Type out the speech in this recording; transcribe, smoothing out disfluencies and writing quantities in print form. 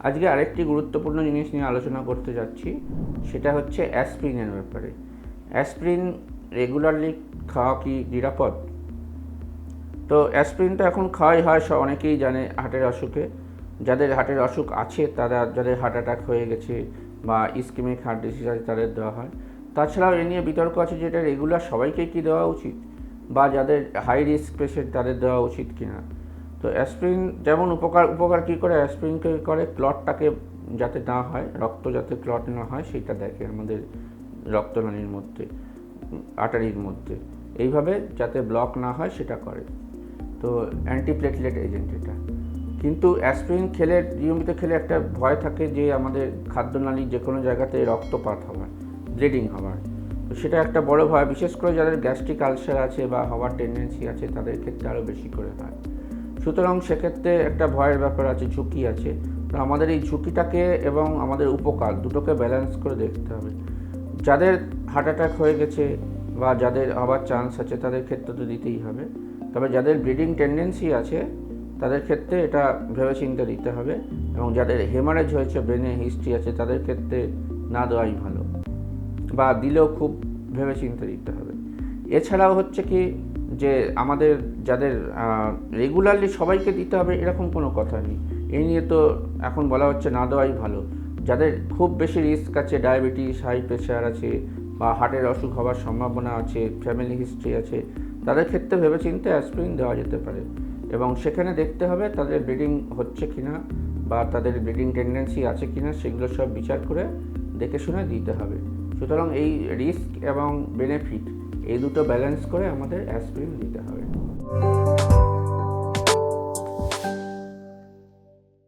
আজকে আরেকটি গুরুত্বপূর্ণ জিনিস নিয়ে আলোচনা করতে যাচ্ছি, সেটা হচ্ছে অ্যাসপিরিনের ব্যাপারে। অ্যাসপিরিন রেগুলারলি খাওয়া কি নিরাপদ? তো অ্যাসপিরিন তো এখন খাওয়াই হয়, অনেকেই জানে হার্টের অসুখে। যাদের হার্টের অসুখ আছে, যাদের হার্ট অ্যাটাক হয়ে গেছে বা ইসকেমিক হার্ট ডিজিজ আছে, তাদের দেওয়া হয়। তাছাড়াও এ নিয়ে বিতর্ক আছে যে এটা রেগুলার সবাইকে কি দেওয়া উচিত, বা যাদের হাই রিস্ক পেশেন্ট তাদের দেওয়া উচিত কিনা। তো অ্যাসপিরিন যেমন উপকার কী করে, অ্যাসপিরিনকে করে ক্লটটাকে যাতে না হয়, রক্ত যাতে ক্লট না হয় সেটা দেখে আমাদের রক্তনালীর মধ্যে, আর্টারির মধ্যে, এইভাবে যাতে ব্লক না হয় সেটা করে। তো অ্যান্টিপ্লেটলেট এজেন্ট এটা। কিন্তু অ্যাসপিরিন নিয়মিত খেলে একটা ভয় থাকে যে আমাদের খাদ্যনালীর যে কোনো জায়গাতে রক্তপাত হওয়ার, ব্লিডিং হওয়ার। তো সেটা একটা বড় ভয়, বিশেষ করে যাদের গ্যাস্ট্রিক আলসার আছে বা হওয়ার টেন্ডেন্সি আছে তাদের ক্ষেত্রে আরও বেশি করে হয়। সুতরাং সেক্ষেত্রে একটা ভয়ের ব্যাপার আছে, ঝুঁকি আছে। তো আমাদের এই ঝুঁকিটাকে এবং আমাদের উপকার দুটোকে ব্যালেন্স করে দেখতে হবে। যাদের হার্ট অ্যাটাক হয়ে গেছে বা যাদের হওয়ার চান্স আছে তাদের ক্ষেত্রে তো দিতেই হবে। তবে যাদের ব্লিডিং টেন্ডেন্সি আছে তাদের ক্ষেত্রে এটা ভেবেচিন্তে দিতে হবে, এবং যাদের হেমারেজ হয়েছে, ব্রেনে হিস্ট্রি আছে, তাদের ক্ষেত্রে না দেওয়াই ভালো, বা দিলেও খুব ভেবেচিন্তে দিতে হবে। এছাড়াও হচ্ছে কি যে আমাদের যাদের রেগুলারলি সবাইকে দিতে হবে এরকম কোনো কথা নেই। এই নিয়ে তো এখন বলা হচ্ছে না দেওয়াই ভালো। যাদের খুব বেশি রিস্ক আছে, ডায়াবেটিস, হাই প্রেশার আছে বা হার্টের অসুখ হওয়ার সম্ভাবনা আছে, ফ্যামিলি হিস্ট্রি আছে, তাদের ক্ষেত্রে ভেবেচিন্তে অ্যাসপিরিন দেওয়া যেতে পারে। এবং সেখানে দেখতে হবে তাদের ব্লিডিং হচ্ছে কিনা বা তাদের ব্লিডিং টেন্ডেন্সি আছে কিনা, সেগুলো সব বিচার করে দেখে শুনে দিতে হবে। সুতরাং এই রিস্ক এবং বেনিফিট এই দুটো ব্যালেন্স করে আমাদের অ্যাসপিরিন দিতে হবে।